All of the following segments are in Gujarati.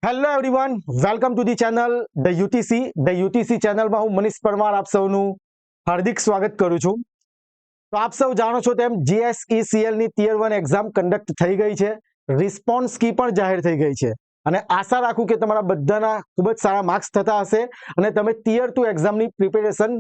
Hello everyone, welcome to the channel the UTC ચેનલમાં હું મનીષ પરમાર આપ સૌનું હાર્દિક સ્વાગત કરું છું. તો આપ સૌ જાણો છો તેમ GSECL ની ટિયર 1 એક્ઝામ કન્ડક્ટ થઈ ગઈ છે. રિસ્પોન્સ કી પણ જાહેર થઈ ગઈ છે અને આશા રાખું કે તમારા બધાના ખૂબ જ સારા માર્ક્સ થતા હશે અને તમે ટિયર 2 એક્ઝામની પ્રિપેરેશન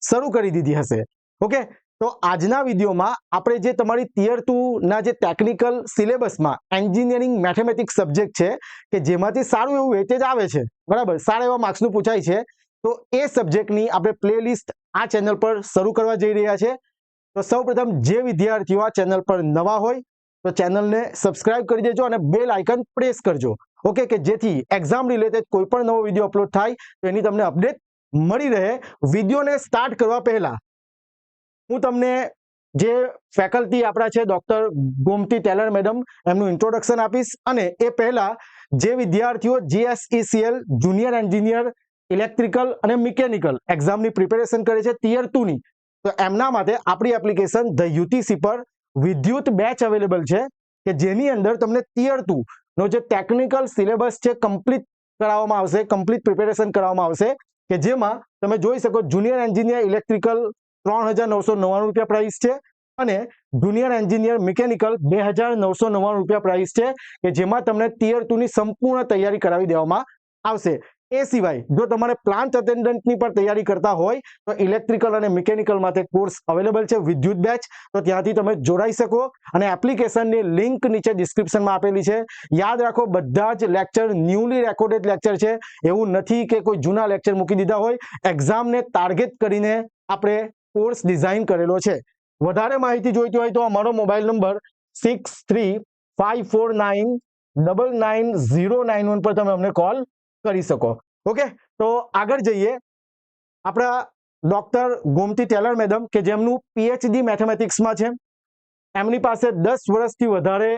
શરૂ કરી દીધી હશે. ઓકે, તો આજના વિડીયોમાં આપણે જે તમારી ટિયર 2 ના જે ટેકનિકલ સિલેબસમાં એન્જિનિયરિંગ મેથેમેટિક્સ સબ્જેક્ટ છે કે જેમાંથી સારું એવું વેટેજ આવે છે, બરાબર, સારા એવા માર્ક્સનું પૂછાય છે, તો એ સબ્જેક્ટની આપણે પ્લેલિસ્ટ આ ચેનલ પર શરૂ કરવા જઈ રહ્યા છે. તો સૌપ્રથમ જે વિદ્યાર્થીઓ આ ચેનલ પર નવા હોય તો ચેનલને સબસ્ક્રાઇબ કરી દેજો અને બેલ આઇકન પ્રેસ કરજો. ઓકે, કે જેથી એક્ઝામ રિલેટેડ કોઈ પણ નવો વિડીયો અપલોડ થાય તો એની તમને અપડેટ મળી રહે. વિડીયોને સ્ટાર્ટ કરવા પહેલા હું તમને જે ફેકલ્ટી આપણા છે ડોક્ટર ગોમતી ટેલર મેડમ એમનું ઇન્ટ્રોડક્શન આપીશ અને એ પહેલા જે વિદ્યાર્થીઓ GSECL જુનિયર એન્જિનિયર ઇલેક્ટ્રિકલ અને મિકેનિકલ એક્ઝામની પ્રિપેરેશન કરે છે ટિયર 2 ની, તો એમના માટે આપણી એપ્લિકેશન ધ યુટીસી પર વિદ્યુત બેચ અવેલેબલ છે કે જેની અંદર તમને ટિયર 2 નો જે ટેકનિકલ સિલેબસ છે કમ્પ્લીટ કરાવવામાં આવશે, કમ્પ્લીટ પ્રિપેરેશન કરવામાં આવશે કે જેમાં તમે જોઈ શકો જુનિયર એન્જિનિયર ઇલેક્ટ્રિકલ 3,999 રૂપિયા પ્રાઇસ છે અને જુનિયર એન્જિનિયર મિકેનિકલ 2,999 રૂપિયા પ્રાઇસ છે કે જેમાં તમને ટિયર 2 ની સંપૂર્ણ તૈયારી કરાવી દેવામાં આવશે. એ સિવાય જો તમારે પ્લાન્ટ અટેન્ડન્ટની પણ તૈયારી કરતા હોય તો ઇલેક્ટ્રિકલ અને મિકેનિકલ માટે કોર્સ અવેલેબલ છે વિદ્યુત બેચ, તો ત્યાંથી તમે જોડાઈ શકો અને એપ્લિકેશનની લિંક નીચે ડિસ્ક્રિપ્શનમાં આપેલી છે. યાદ રાખો, બધા જ લેક્ચર ન્યૂલી રેકોર્ડેડ લેક્ચર છે, એવું નથી કે કોઈ જૂના લેક્ચર મૂકી દીધા હોય. એક્ઝામને ટાર્ગેટ કરીને આપણે કોર્સ ડિઝાઇન કરેલો છે. વધારે માહિતી જોઈતી હોય તો અમારો મોબાઈલ નંબર 6354999091 પર તમે અમને કોલ કરી શકો. ઓકે, તો આગળ જઈએ. આપણા ડોક્ટર ગોમતી ટેલર મેડમ કે જેમનું PhD મેથેમેટિક્સમાં છે, એમની પાસે 10 વર્ષથી વધારે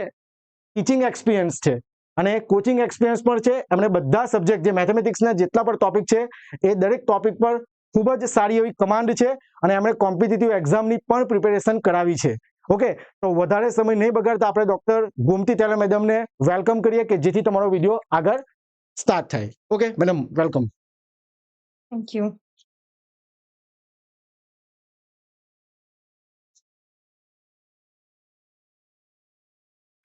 ટીચિંગ એક્સપિરિયન્સ છે અને કોચિંગ એક્સપિરિયન્સ પણ છે. એમણે બધા સબ્જેક્ટ જે મેથેમેટિક્સના જેટલા પણ ટોપિક છે એ દરેક ટોપિક પર ખૂબ જ સારી એવી કમાન્ડ છે અને એમણે કોમ્પિટિટિવ એક્ઝામની પણ પ્રિપેરેશન કરાવી છે. ઓકે, તો વધારે સમય નહીં બગાડતા આપણે ડોક્ટર ગોમતી ટેલર મેડમને વેલકમ કરીએ કે જેથી તમારો વિડીયો આગળ સ્ટાર્ટ થાય. Okay madam, welcome. Thank you.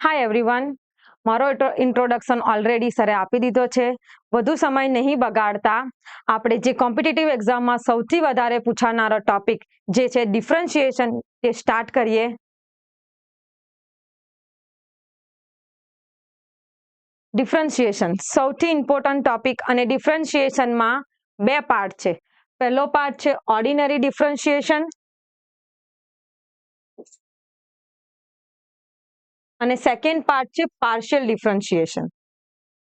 Hi everyone. મારો ઇન્ટ્રોડક્શન ઓલરેડી સરે આપી દીધો છે. વધુ સમય નહીં બગાડતા આપણે જે કોમ્પિટિટિવ એક્ઝામમાં સૌથી વધારે પૂછાનારો ટોપિક જે છે ડિફરન્શિએશન એ સ્ટાર્ટ કરીએ. ડિફરન્શિએશન સૌથી ઇમ્પોર્ટન્ટ ટોપિક અને ડિફરન્શિએશનમાં બે પાર્ટ છે. પહેલો પાર્ટ છે ઓર્ડિનરી ડિફરન્શિએશન અને સેકન્ડ પાર્ટ છે partial differentiation.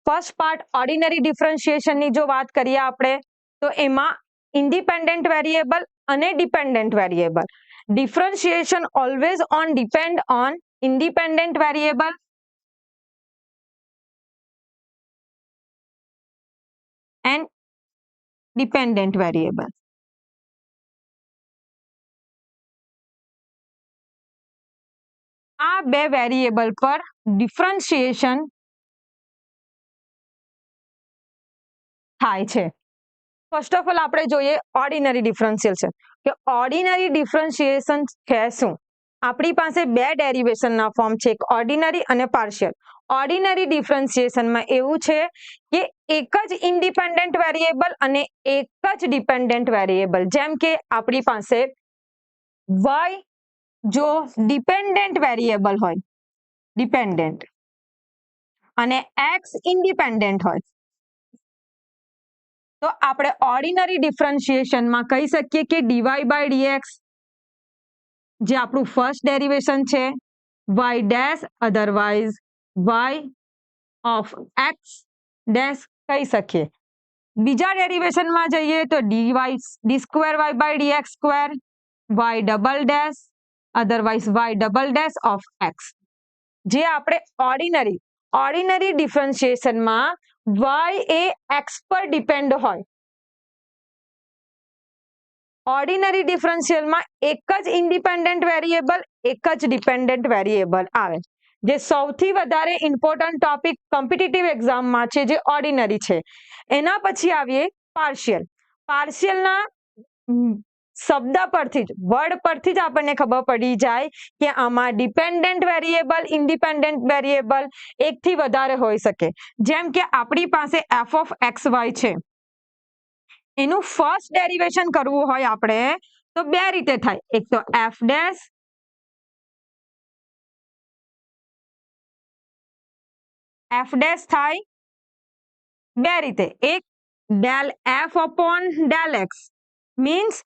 First part ordinary ડિફરન્શિએશનની જો વાત કરીએ આપણે તો એમાં ઇન્ડિપેન્ડન્ટ વેરિયેબલ અને dependent variable. Differentiation always on depend on independent variable and dependent variable. આ બે વેરિયેબલ પર ડિફરન્શિએશન થાય છે. ફર્સ્ટ ઓફ ઓલ આપણે જોઈએ ઓર્ડિનરી ડિફરન્શિએશન કે ઓર્ડિનરી ડિફરન્શિએશન છે શું. આપણી પાસે બે ડેરિવેશનના ફોર્મ છે, એક ઓર્ડિનરી અને પાર્શિયલ. ઓર્ડિનરી ડિફરન્શિએશનમાં એવું છે કે એક જ ઇન્ડિપેન્ડન્ટ વેરિયેબલ અને એક જ ડિપેન્ડન્ટ વેરિયેબલ. જેમ કે આપણી પાસે y જો ડિપેન્ડન્ટ વેરિયેબલ હોય, ડિપેન્ડન્ટ, અને x ઇન્ડિપેન્ડન્ટ હોય તો આપણે ઓર્ડિનરી ડિફરન્શિએશનમાં કહી શકીએ કે dy બાય dx જે આપણું ફર્સ્ટ ડેરિવેશન છે, y dash otherwise y of x dash કહી શકીએ. બીજા ડેરિવેશનમાં જઈએ તો d square y by dx square y double dash otherwise y double dash of x. જે આપણે ઓર્ડિનરી ડિફરન્શિએશનમાં y એ x પર ડિપેન્ડ હોય. ઓર્ડિનરી ડિફરન્શિયલમાં એક જ ઇન્ડિપેન્ડન્ટ વેરિયેબલ, એક જ ડિપેન્ડન્ટ વેરિયેબલ આવે. જે સૌથી વધારે ઇમ્પોર્ટન્ટ ટોપિક કોમ્પિટિટિવ એક્ઝામમાં છે જે ઓર્ડિનરી છે. એના પછી આવીએ પાર્શિયલ. પાર્શિયલના શબ્દ પરથી જ વર્ડ પરથી જ આપણને ખબર પડી જાય કે આમાં ડિપેન્ડન્ટ વેરિયેબલ ઇન્ડિપેન્ડન્ટ વેરિયેબલ એકથી વધારે હોઈ શકે. જેમ કે આપણી પાસે એફ ઓફ એક્સ વાય છે, એનું ફર્સ્ટ ડેરિવેશન કરવું હોય આપણે તો બે રીતે થાય. એક તો એફ ડેશ થાય બે રીતે. એક del f upon del x means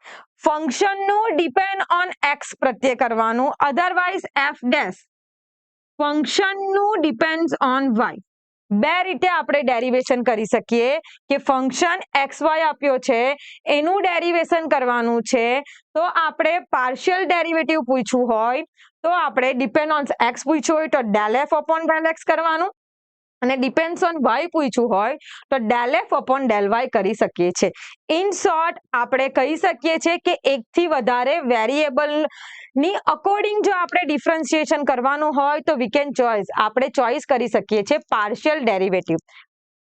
ફંક્શનનું ડિપેન્ડ ઓન એક્સ પ્રત્યે કરવાનું, અધરવાઇઝ એફ ડેશ ફંક્શનનું ડિપેન્ડ્સ ઓન વાય. બે રીતે આપણે ડેરિવેશન કરી શકીએ કે ફંક્શન એક્સ વાય આપ્યો છે એનું ડેરિવેશન કરવાનું છે તો આપણે પાર્શિયલ ડેરિવેટિવ પૂછવું હોય તો આપણે ડિપેન્ડ ઓન એક્સ પૂછ્યું હોય તો del f upon del x કરવાનું અને ડિપેન્ડ્સ ઓન વાય પૂછ્યું હોય તો del f upon del y કરી શકીએ છીએ. ઇન શોર્ટ આપણે કહી શકીએ છીએ કે એકથી વધારે વેરિયેબલની અકોર્ડિંગ જો આપણે ડિફરન્સિએશન કરવાનું હોય તો વી કેન ચોઇસ, આપણે ચોઇસ કરી શકીએ છીએ પાર્શિયલ ડેરિવેટિવ.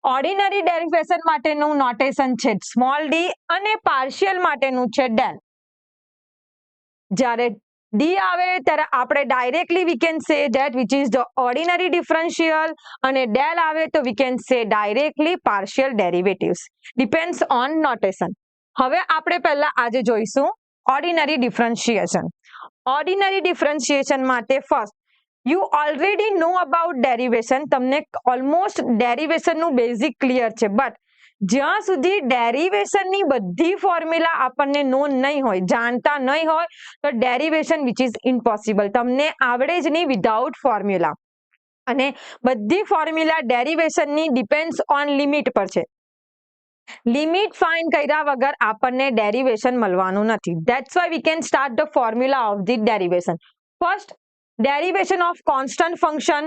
ઓર્ડિનરી ડેરિવેશન માટેનું નોટેશન છે સ્મોલ ડી અને પાર્શિયલ માટેનું છે ડેલ. જ્યારે ડી આવે ત્યારે આપણે directly we can say that which is the ordinary differential અને ડેલ આવે તો we can say directly partial derivatives. Depends on notation. હવે આપણે પહેલા આજે જોઈશું ઓર્ડિનરી ડિફરન્શિએશન. ઓર્ડિનરી ડિફરન્શિએશન માટે first you already know about derivation, તમને ઓલમોસ્ટ ડેરિવેશનનું બેઝિક ક્લિયર છે. બટ જ્યાં સુધી ડેરિવેશનની બધી ફોર્મ્યુલા આપણને નોન નહીં હોય, જાણતા નહીં હોય તો ડેરિવેશન વિચ ઇઝ ઇમ્પોસિબલ, તમને આવડે જ નહીં વિધાઉટ ફોર્મ્યુલા. અને બધી ફોર્મ્યુલા ડેરિવેશનની ડિપેન્ડ્સ ઓન લિમિટ પર છે. લિમિટ ફાઇન્ડ કર્યા વગર આપણને ડેરિવેશન મળવાનું નથી. That's why we can start the formula of the derivation. First derivation of constant function.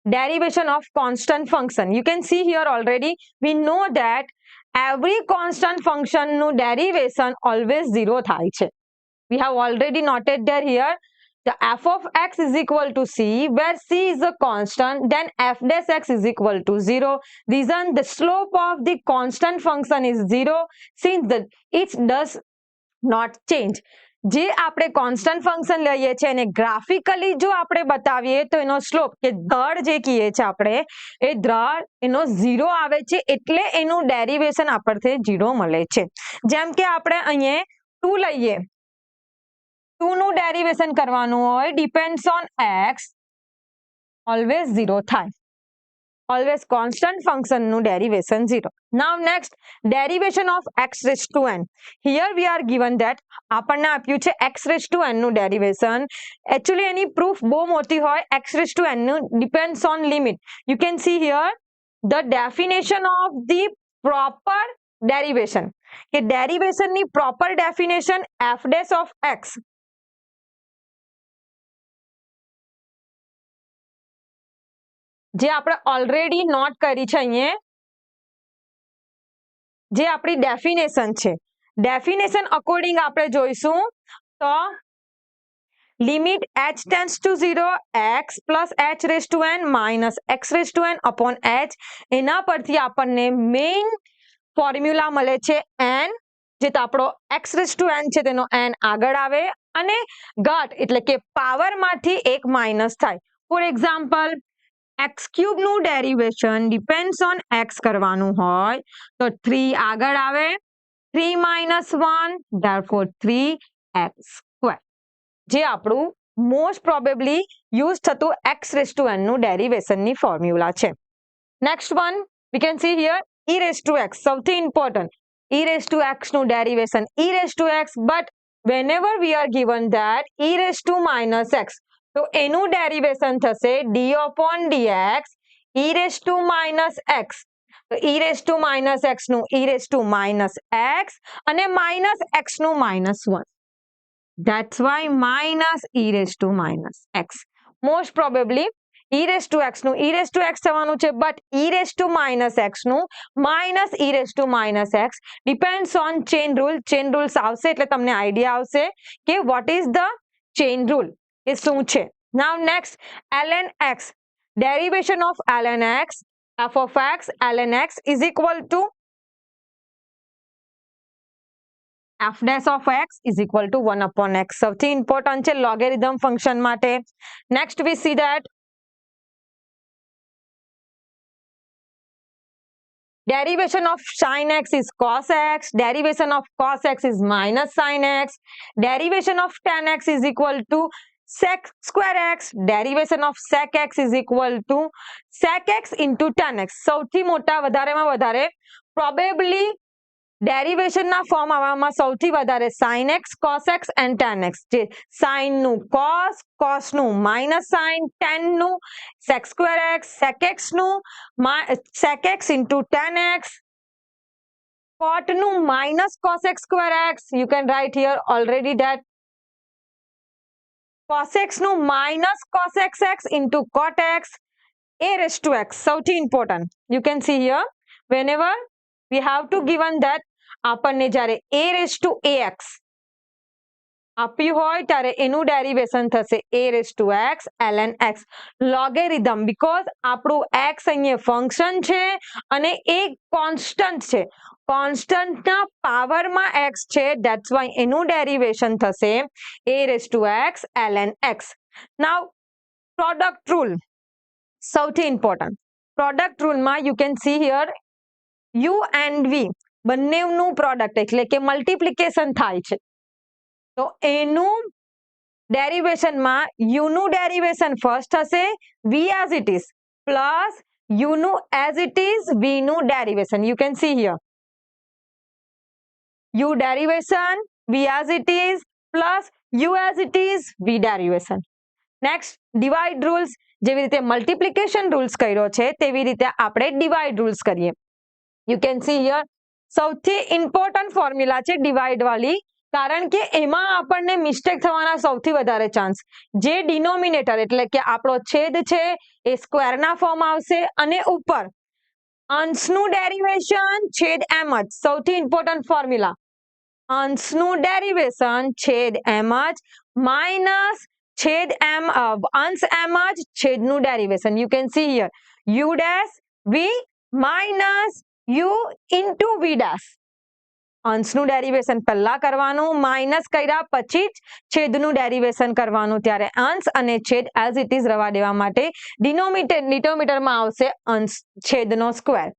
Derivation of constant function. You can see here already we know that every constant function no derivation always 0 થાય છે. We have already noted there here the f of x is equal to c, where c is a constant, then f dash x is equal to 0. Reason the slope of the constant function is 0 since that it does not change. જે આપણે કોન્સ્ટન્ટ ફંક્શન લઈએ છીએ અને ગ્રાફિકલી જો આપણે બતાવીએ તો એનો સ્લોપ કે ઢળ જે કહીએ છીએ આપણે એ ઢળ એનો 0 આવે છે એટલે એનું ડેરિવેશન આપણને 0 મળે છે. જેમ કે આપણે અહીંયા 2 લઈએ, 2 નું ડેરિવેશન કરવાનું હોય ડિપેન્ડ્સ ઓન x ઓલવેઝ 0 થાય. Always constant function no derivation 0. Now next derivation of x raised to n. Here we are given that આપણને આપ્યું છે x raised to n નું derivation. Actually એની proof બહુ મોટી હોય. x raised to n નું depends on limit. You can see here the definition of the proper derivation. કે derivation ની proper definition f dash of x જે આપણે ઓલરેડી નોટ કરી છે અહીંયા, જે આપણી ડેફિનેશન છે. ડેફિનેશન અકોર્ડિંગ આપણે જોઈશું તો limit h tends to 0 x plus h raise to n minus x raise to n upon h. એના પરથી આપણને મેઇન ફોર્મ્યુલા મળે છે n, જે તો આપણો x રેઝ ટુ n છે તેનો n આગળ આવે અને ઘાત એટલે કે પાવરમાંથી એક માઇનસ થાય. ફોર એક્ઝામ્પલ x ક્યુબ નું ડેરિવેશન ડિપેન્ડ્સ ઓન x કરવાનું હોય તો 3 આગળ આવે, 3 minus 1 therefore 3x square, જે આપણું મોસ્ટ પ્રોબેબલી યુઝ થતું x રેઝ ટુ n નું ડેરિવેશનની ફોર્મ્યુલા છે. Next one we can see here e raised to x, સૌથી important e raised to x નું derivation e raised to x, but whenever we are given that e raised to minus x તો એનું ડેરિવેશન થશે d upon dx e raised to minus x. તો e raised to minus x નું e raised to minus x અને minus x નું minus 1. That's why minus e raised to minus x. Most probably e raised to x નું e raised to x થવાનું છે, but e raised to minus x નું minus e raised to minus x depends on chain rule. chain rules આવશે એટલે તમને આઈડિયા આવશે કે what is the chain rule એ શું છે. now next ln x, derivation of ln x, f of x ln x is equal to f dash of x is equal to 1 upon x. સૌથી ઇમ્પોર્ટન્ટ છે લોગેરિધમ ફંક્શન માટે. Next we see that derivation of sin x is cos x, derivation of cos x is minus sin x, derivation of tan x is equal to sec square x, derivation of sec x is equal to sec x into tan x. સૌથી મોટા વધારેમાં વધારે probably ડેરિવેશન ના ફોર્મ આવવામાં સૌથી વધારે sin x, cos x and tan x. જે sin નું cos, cos નું minus sin, tan નું sec square x, sec x નું sec x into tan x, cot નું minus cos x square x. You can write here already that cos x નું minus cos x x into cot x, a raised to x. સૌથી important. You can see here whenever we have to given that આપણને જ્યારે a raised to ax આપ્યું હોય ત્યારે એનું ડેરિવેશન થશે a raised to x ln x logarithm, because આપણું x અહીંયા ફંક્શન છે અને એ કોન્સ્ટન્ટ છે, કોન્સ્ટન્ટના પાવરમાં x છે, ધેટ્સ વાય એનું ડેરિવેશન થશે a raised to x ln x. Now product rule સૌથી ઇમ્પોર્ટન્ટ. પ્રોડક્ટ રૂલમાં you can see here u and v બંનેનું પ્રોડક્ટ એટલે કે મલ્ટિપ્લિકેશન થાય છે, તો એનું ડેરિવેશનમાં u નું ડેરિવેશન ફર્સ્ટ થશે v as it is plus u નું as it is v નું derivation. You can see here u derivation v as it is plus u as it is v derivation. Next divide rules. જેવી રીતે મલ્ટિપ્લિકેશન રૂલ્સ કર્યો છે તેવી રીતે આપણે ડિવાઇડ રૂલ્સ કરીએ. યુ કેન સી હિયર સૌથી ઇમ્પોર્ટન્ટ ફોર્મ્યુલા છે ડિવાઇડ વાળી, કારણ કે એમાં આપણને મિસ્ટેક થવાના સૌથી વધારે ચાન્સ. જે ડિનોમિનેટર એટલે કે આપણો છેદ છે એ સ્ક્વેરના ફોર્મ આવશે અને ઉપર અંશનું ડેરિવેશન છેદ એમ જ. સૌથી ઇમ્પોર્ટન્ટ ફોર્મ્યુલા અંશનું ડેરિવેશન છેદ એમ જ માઇનસ છેદ એમ અંશ એમ જ છેદનું derivation. You can see here u dash v minus u into v dash. અંશનું ડેરિવેશન પહેલા કરવાનું, માઇનસ કર્યા પછી જ છેદનું ડેરિવેશન કરવાનું, ત્યારે અંશ અને છેદ એઝ ઇટ ઇઝ રવા દેવા માટે ડિનોમિનેટરમાં આવશે અંશ છેદનો સ્ક્વેર.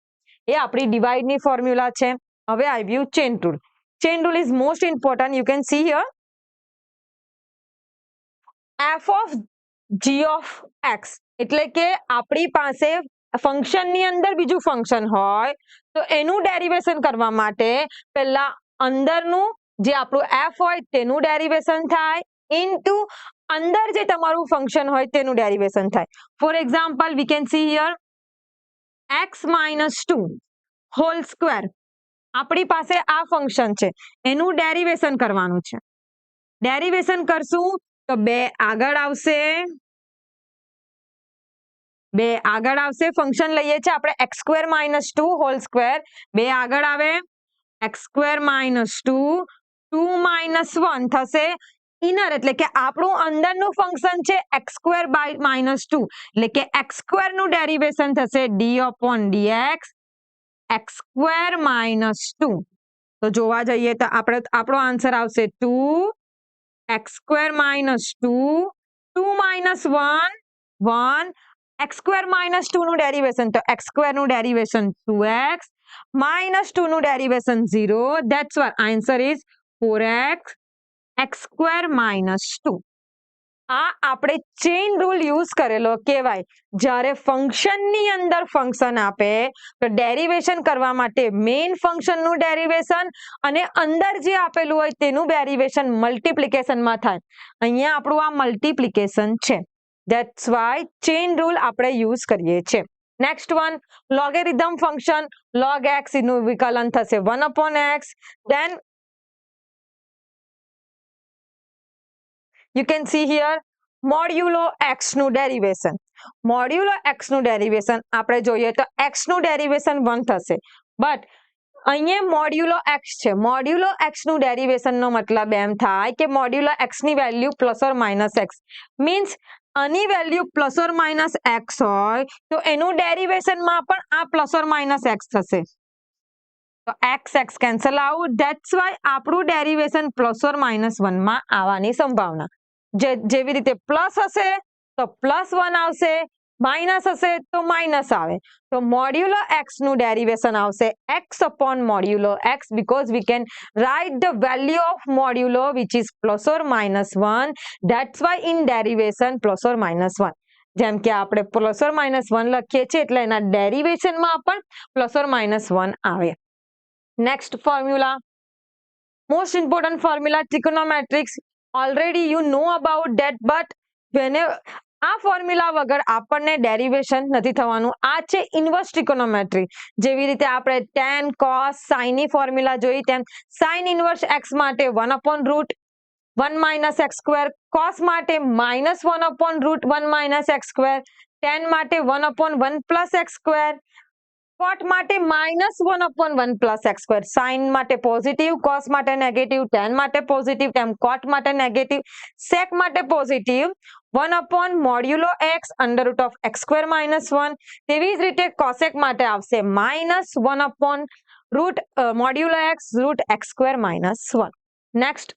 એ આપણી ડિવાઇડની ફોર્મ્યુલા છે. હવે આવ્યું chain rule. Chain rule is most important. You can see here f of g of x એટલે કે આપણી પાસે ફંક્શનની અંદર બીજું ફંક્શન હોય તો એનું ડેરિવેશન કરવા માટે પહેલા અંદરનું જે આપણું f હોય તેનું ડેરિવેશન થાય ઇન્ટુ અંદર જે તમારું ફંક્શન હોય તેનું ડેરિવેશન થાય. For example we can see here x minus 2 whole square. આપણી પાસે આ ફંક્શન છે એનું ડેરિવેશન કરવાનું છે. ડેરિવેશન કરશું તો 2 આગળ આવશે, ફંક્શન લઈએ છીએ આપણે x square minus 2 whole square, 2 આગળ આવે x સ્ક્વેર માઇનસ 2 2 માઇનસ 1 થશે ઇનર, એટલે કે આપણું અંદરનું ફંક્શન છે x સ્ક્વેર બાય માઇનસ 2 એટલે કે x સ્ક્વેર નું ડેરિવેશન થશે d upon dx x square minus 2. તો જોવા જઈએ તો આપણો આન્સર આવશે 2 x square minus 2 2 minus 1 1 x square minus 2 નું ડેરિવેશન, તો x સ્ક્વેર નું ડેરિવેશન 2x માઇનસ 2 નું derivation 0. That's why answer is 4x x square minus 2. આ આપણે ચેઇન રૂલ યુઝ કરેલો કહેવાય. જ્યારે ફંક્શનની અંદર ફંક્શન આપે તો ડેરિવેશન કરવા માટે મેઇન ફંક્શનનું ડેરિવેશન અને અંદર જે આપેલું હોય તેનું ડેરિવેશન મલ્ટિપ્લિકેશનમાં થાય. અહીંયા આપણું આ મલ્ટિપ્લિકેશન છે. ધેટ્સ વાય ચેઇન રૂલ આપણે યુઝ કરીએ છીએ. Next one logarithm function. log x નું વિકલન થશે 1 upon x. Then you can see here મોડ્યુલો x નું ડેરિવેશન. મોડ્યુલો એક્સ નું ડેરિવેશન આપણે જોઈએ તો એક્સ નું ડેરિવેશન 1 થશે, બટ અહીંયા મોડ્યુલો એક્સ છે. મોડ્યુલો એક્સ નું ડેરિવેશન નો મતલબ એમ થાય કે મોડ્યુલો એક્સ ની value plus or minus x, means આની value plus or minus x હોય તો એનું ડેરિવેશન માં પણ આ પ્લસ ઓર માઇનસ એક્સ થશે. તો x x cancel out, that's why આપણું ડેરિવેશન પ્લસ ઓર માઇનસ 1 માં આવવાની સંભાવના. જેવી રીતે પ્લસ હશે તો પ્લસ 1 આવશે, માઇનસ હશે તો માઇનસ આવે. તો મોડ્યુલો એક્સ નું ડેરિવેશન આવશે એક્સ અપોન મોડ્યુલો x, because we can write the value of modulo which is plus or minus 1. That's why in derivation plus or minus 1. જેમ કે આપણે પ્લસ ઓર માઇનસ 1 લખીએ છીએ એટલે એના ડેરિવેશનમાં પણ પ્લસ ઓર માઇનસ 1 આવે. Next formula, most important formula, trigonometrics. Already you know about that, but આ ફોર્મ્યુલા વગર આપણને ડેરિવેશન નથી થવાનું. આ છે ઇન્વર્સ ટ્રિકોનોમેટ્રી. જેવી રીતે આપણે tan cos sin ની ફોર્મ્યુલા જોઈ તેમ sin ઇન્વર્સ x માટે 1 upon root 1 minus x square, cos માટે minus 1 upon root 1 minus x square, tan માટે 1 upon 1 plus x square, cot માટે minus 1 upon 1 plus x square, sin માટે પોઝિટિવ, cos માટે નેગેટિવ, tan માટે પોઝિટિવ, તેમ cot માટે નેગેટિવ, sec માટે પોઝિટિવ, 1 upon મોડ્યુલો x under root of x square minus 1. તેવી જ રીતે cosec માટે આવશે minus 1 upon root મોડ્યુલો x root x square minus 1. Next,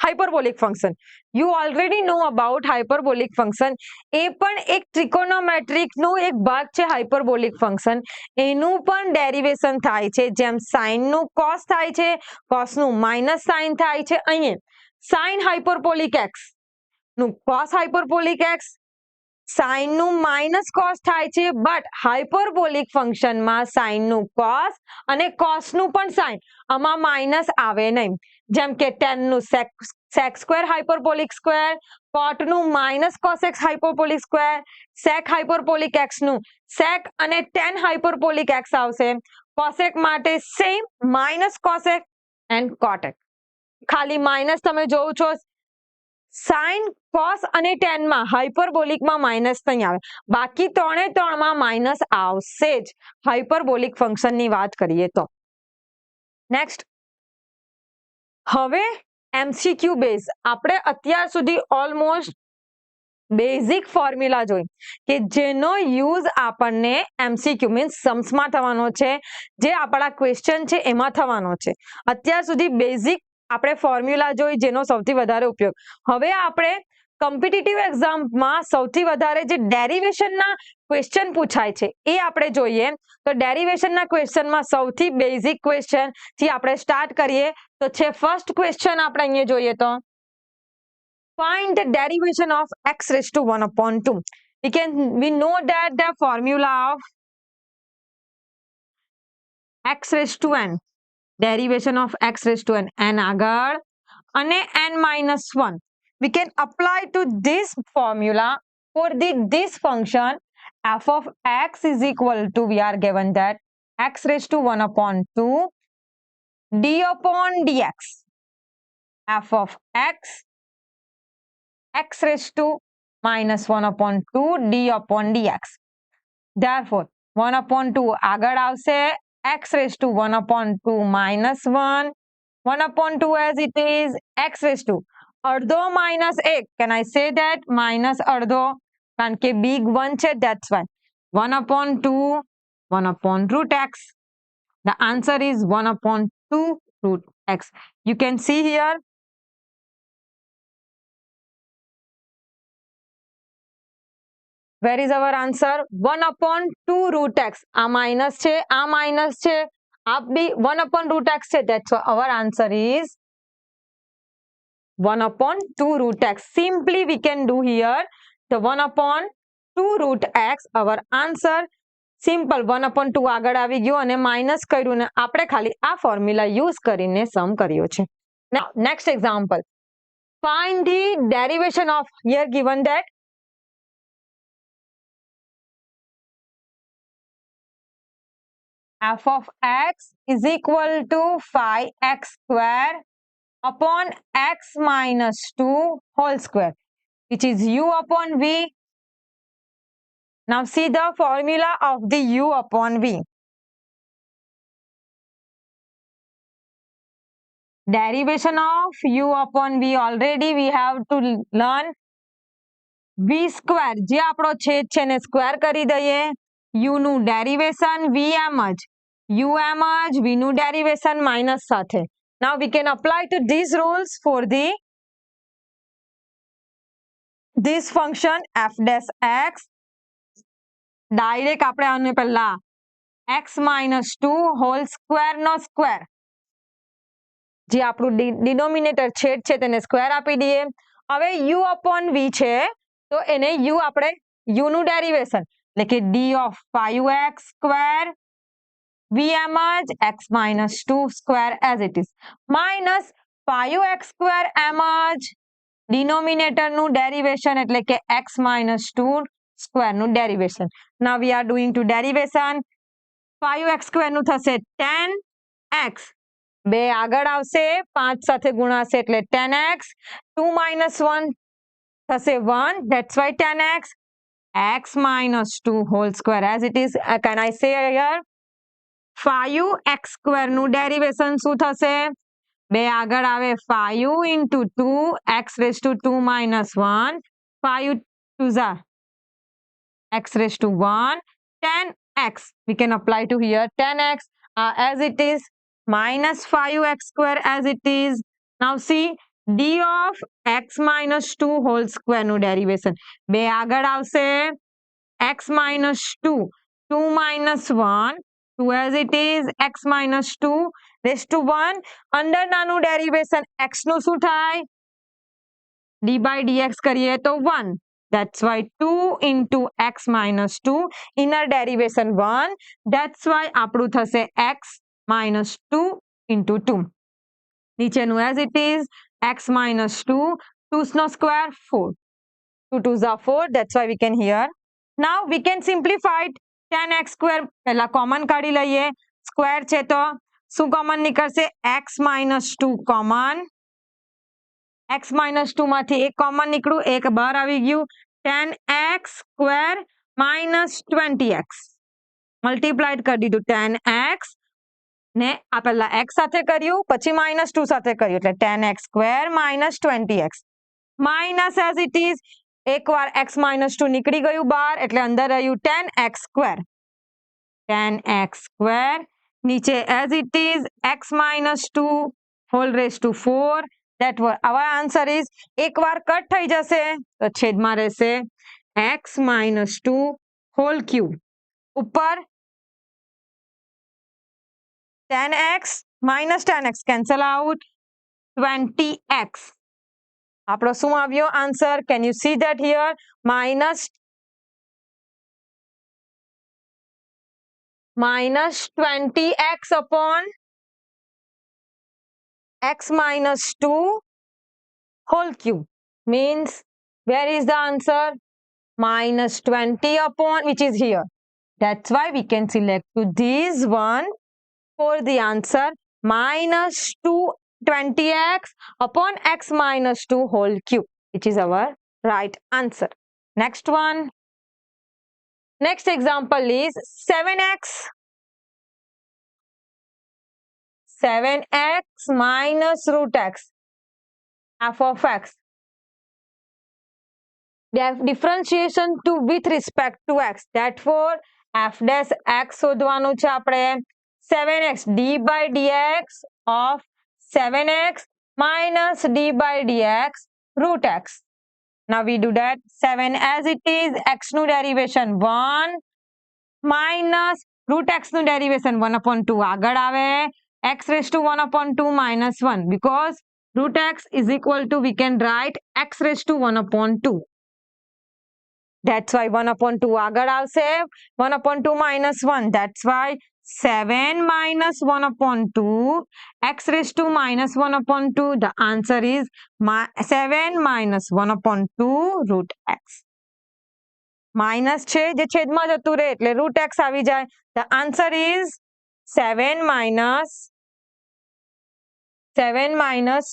hyperbolic function. You already know about hyperbolic function. એ પણ એક ટ્રિકોનોમેટ્રિક નો એક ભાગ છે હાઇપરબોલિક ફંક્શન. એનું પણ ડેરિવેશન થાય છે, જેમ સાઇન નું કોસ થાય છે, કોસ નું માઇનસ સાઇન થાય છે. અહીંયા સાઇન હાઇપરબોલિક એક્સ નું કોસ હાઇપરબોલિક એક્સ, સાઇન નું માઇનસ કોસ થાય છે, બટ હાઇપરબોલિક ફંક્શનમાં સાઇન નું કોસ અને કોસ નું પણ સાઇન, આમાં માઇનસ આવે નહીં. જેમ કે tan નું sec square hyperbolic square, cot નું minus cos x hyperbolic square, sec hyperbolic x નું sec અને tan હાઇપરબોલિક x આવશે. cosec માટે same minus cosec and cotec. ખાલી માઇનસ તમે જોવો છો સાઇન, કોસ અને tan માં હાઇપરબોલિકમાં માઇનસ નહીં આવે, બાકી ત્રણે ત્રણમાં માઇનસ આવશે જ હાઇપરબોલિક ફંક્શનની વાત કરીએ તો. નેક્સ્ટ, હવે એમસીક્યુ બેઝ આપણે અત્યાર સુધી ઓલમોસ્ટ બેઝિક ફોર્મ્યુલા જોઈ કે જેનો યુઝ આપણને એમસીક્યુ મીન્સ सम्सમાં થવાનો છે, જે આપણા ક્વેશ્ચન છે એમાં થવાનો છે. અત્યાર સુધી બેઝિક આપણે ફોર્મ્યુલા જોઈ જેનો સૌથી વધારે ઉપયોગ. હવે આપણે કોમ્પિટિટિવ એક્ઝામમાં સૌથી વધારે જે ડેરિવેશનના ક્વેશ્ચન પૂછાય છે એ આપણે જોઈએ. તો ડેરિવેશનના ક્વેશ્ચનમાં સૌથી બેઝિક ક્વેશ્ચન થી આપણે સ્ટાર્ટ કરીએ તો છે ફર્સ્ટ ક્વેશ્ચન. આપણે અહીંયા જોઈએ તો find the derivation of x raised to 1 upon 2. We know that the formula of x raised to n, derivation of x raised to n આગળ અને n minus 1. We can apply to this formula for this function f of x is equal to, we are given that x raised to 1 upon 2 d upon dx, f of x raised to minus 1 upon 2 d upon dx. Therefore 1 upon 2 આગળ આવશે, x raised to 1 upon 2 minus 1, 1 upon 2 as it is, x raised to અડધો minus 1, can I say that minus અડધો, કારણ કે big 1 છે, that's why 1 upon 2, 1 upon root x. The answer is 1 upon 2 root x. You can see here where is our answer? 1 upon 2 root x. આ minus છે, આ minus છે, આ બી 1 upon root x છે. That's why our answer is 1 upon 2 root x. Simply we can do here the 1 upon 2 root x. Our answer simple 1 upon 2 આગળ આવી ગયો અને માઇનસ કર્યું ને આપણે ખાલી આ ફોર્મ્યુલા યુઝ કરીને સમ કર્યો છે. Now next example, find the derivation of, here given that f of x is equal to 5x square upon x minus 2 whole square, which is u upon v Now see the formula of the u upon v. Derivation of u upon v, already we have to learn v square, જે આપણો છેદ છે ને સ્ક્વેર કરી દઈએ. u નું ડેરિવેશન v એમ જ, u એમ જ, v નું ડેરિવેશન માઇનસ સાથે. Now we can apply to these rules for this function f dash x. Direct આપણે આને પહેલા x minus 2 હોલ સ્ક્વેર નો સ્ક્વેર, જે આપણું ડિનોમિનેટર છેદ છે તેને સ્ક્વેર આપી દઈએ. હવે u upon v છે તો એને u આપણે u નું ડેરિવેશન એટલે કે d of 5x square v એમ જ x minus 2 square as it is minus 5x square એમ જ ડિનોમિનેટર નું ડેરિવેશન એટલે કે x minus 2 સ્ક્વેર નું derivation. Now we are doing to derivation. 5x square નું થશે 10x, બે આગળ આવશે 5 સાથે ગુણાશે એટલે 10x, 2 minus 1 થશે 1, that's why 10x, x minus 2 whole square as it is. Can I say here 5x square નું ડેરિવેશન શું થશે? બે આગળ આવે 5 into 2 x raised to 2 minus 1, 5 2s are x raised to 1, 10x we can apply to here 10x as it is minus 5x square as it is. Now see d of x minus 2 whole square નું ડેરિવેશન, બે આગળ આવશે x minus 2, 2 minus 1, 2 as it is x minus 2 raised to 1, અંદર નાનું ડેરિવેશન x નું શું થાય? d by dx કરીએ તો 1, that's why 2 into x minus 2, inner derivation 1, that's why આપણું થશે x minus 2 into 2. નીચેનું as it is x minus 2, 2's no square 4, 2 2s are 4, that's why we can here. Now we can simplify 10x square, પહેલા કોમન કાઢી લઈએ. સ્ક્વેર છે તો શું કોમન નીકળશે? x minus 2 common, x minus 2 માંથી એક કોમન નીકળ્યું, એક બહાર આવી ગયું. 10x square minus 20x multiplied કરી દીધું 10x ને આ પહેલા x સાથે કર્યું પછી minus 2 સાથે કર્યું એટલે 10x square minus 20x minus as it is. એકવાર x minus 2 નીકળી ગયું બહાર એટલે અંદર રહ્યું 10x square, 10x square નીચે as it is x minus 2 whole raised to 4. that was our answer is, એકવાર કટ થઈ જશે તો છેદમાં રહેશે x minus 2 whole cube, ઉપર 10x minus 10x cancel out, 20x. આપણો શું આવ્યો answer? can you see that here? minus 20x upon x minus 2 whole cube means where is the answer? minus 20 upon which is here. That's why we can select to this one for the answer minus 20x upon x minus 2 whole cube, which is our right answer. Next one. Next example is 7x. 7x minus root x f of x. Differentiation to with respect to x. Therefore, f dash x શોધવાનું છે આપણે. 7x d by dx of 7x minus d by dx root x. Now we do that. 7 as it is, x નું derivation 1 minus root x નું derivation 1 upon 2 આગળ આવે, x raised to 1 upon 2 minus 1 because root x is equal to, we can write x raised to 1 upon 2. That's why 1 upon 2 આગળ આવશે, 1 upon 2 minus 1. That's why 7 minus 1 upon 2, x raised to minus 1 upon 2. The answer is 7 minus 1 upon 2 root x. Minus છે જે છેદમાં જતું રહે એટલે root x આવી જાય. The answer is 7 minus 7 minus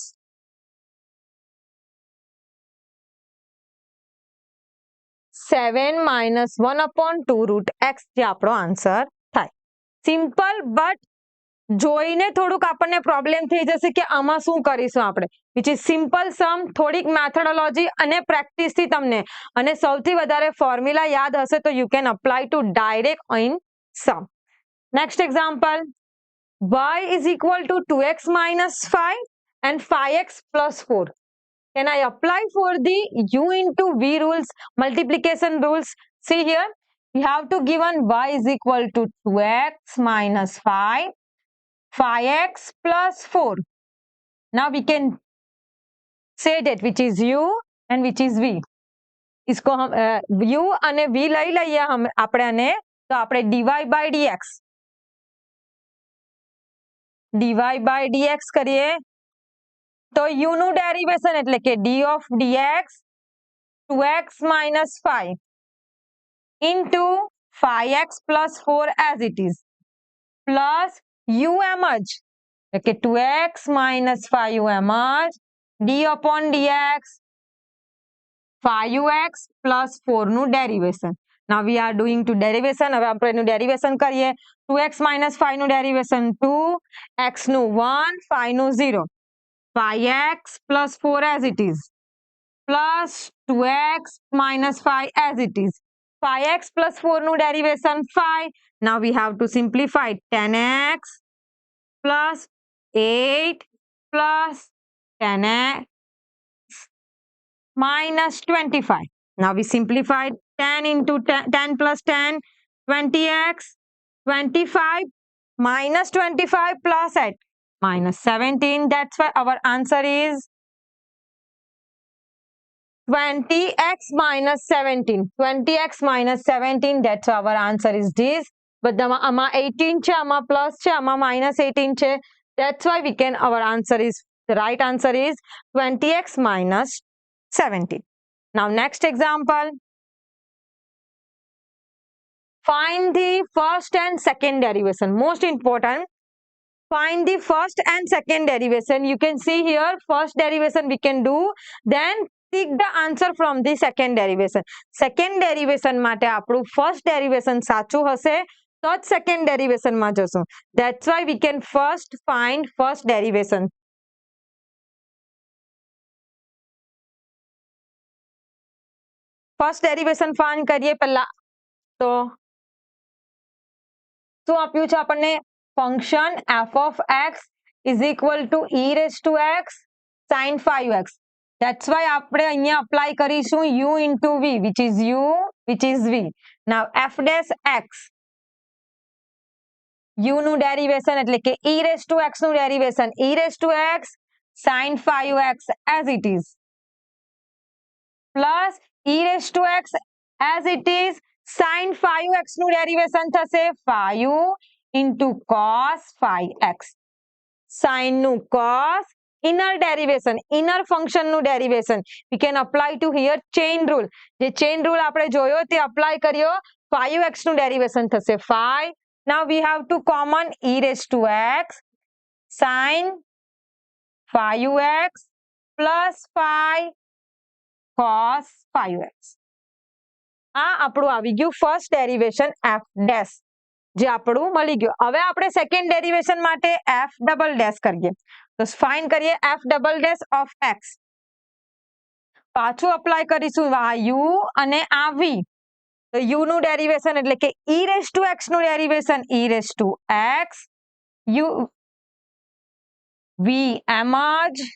7 - 1/2 route x જે આપણો આન્સર થાય. સિમ્પલ, બટ જોઈને થોડુંક આપણને પ્રોબ્લેમ થઈ જશે કે આમાં શું કરીશું આપણે, વિચ ઇઝ સિમ્પલ સમ. થોડીક મેથોડોલોજી અને પ્રેક્ટિસથી તમને અને સૌથી વધારે ફોર્મ્યુલા યાદ હશે તો you can apply to direct in some. Next example, y is equal to 2x minus 5 and 5x plus 4. Can I apply for the u into v rules, multiplication rules? See here, we have to given y is equal to 2x minus 5, 5x plus 4. Now we can say that which is u and which is v. इसको हम u અને v લઈ લઈએ हम આપણે તો આપણે dy by dx કરીએ તો u નું ડેરિવેશન એટલે કે d of dx 2x minus 5 into 5x plus 4 as it is plus u એમ જ એટલે કે 2x minus 5u એમ જ d upon dx 5x plus 4 નું derivation. Now we are doing to derivation. હવે આપણે એનું ડેરિવેશન કરીએ. 2x minus 5 નું ડેરિવેશન 2, x નું 1, 5 નું 0. 5x plus 4 as it is plus 2x minus 5 as it is. 5x plus 4 નું derivation 5. Now we have to simplify 10x plus 8 plus 10x minus 25. Now we simplified 10 into 10 plus 10, 20x, 25 minus 25 plus 8, minus 17. That's why our answer is 20x minus 17. 20x minus 17. That's why our answer is this. But આમાં 18 છે, આમાં plus છે, આમાં minus 18 છે. That's why we can, our answer is, the right answer is 20x minus 17. Now next example. Find the first and second derivation. Most important. Find the first and second derivation. You can see here, first derivation we can do. Then pick the answer from the second derivation. Second derivation માટે આપણું first derivation સાચું હશે તો જ second derivation માં જશું. That's why we can first find first derivation. First derivation find કરીએ પહેલા તો શું આપ્યું છે આપણને? Function f of x is equal to e raised to x sin 5x. That's why આપણે અહીંયા apply કરીશું u into v, which is u, which is v. Now f dash x, u નું derivation એટલે કે e raised to x નું derivation e raised to x sin 5x as it is plus e raised to x as it is sin 5x નું derivation થશે 5 into cos 5x. Sin નું cos, inner derivation, inner function નું derivation. We can apply to here chain rule. જે chain rule આપણે જોયો તે apply કર્યો 5x નું derivation થશે 5. Now we have to common e raised to x sin 5x plus 5 cos 5x. આ આપણું આવી ગયું ફર્સ્ટ ડેરિવેશન f ડેશ જે આપણું મળી ગયું. હવે આપણે સેકન્ડ ડેરિવેશન માટે f ડબલ ડેશ કરીએ તો ફાઇન્ડ કરીએ f double dash of x. પાછું અપ્લાય કરીશું આ u અને આ v. તો u નું ડેરિવેશન એટલે કે e raised to x નું derivation e raised to x, u v એમ જ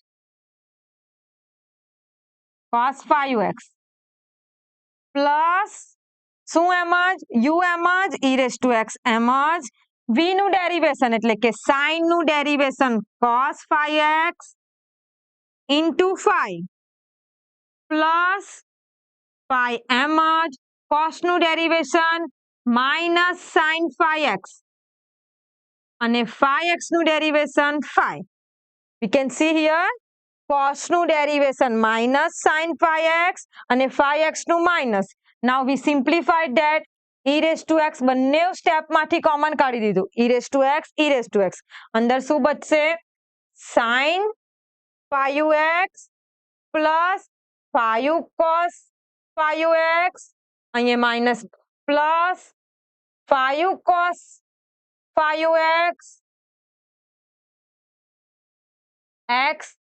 cos 5x પ્લસ શું એમ જ u એમ જ e raised to x એમ જ v નું ડેરિવેશન એટલે કે sin નું derivation cos 5x into 5 plus 5 એમ જ cos નું ડેરિવેશન minus sin 5x અને 5x નું derivation 5. We can see here cos નું ડેરિવેશન minus sin 5x અને 5x નું minus. Now we simplified that e raised to x બંને સ્ટેપમાંથી કોમન કાઢી દીધું e raised to x e raised to x. અંદર શું બચશે? sin 5x plus 5 cos 5x અહીંયા minus plus 5 cos 5x x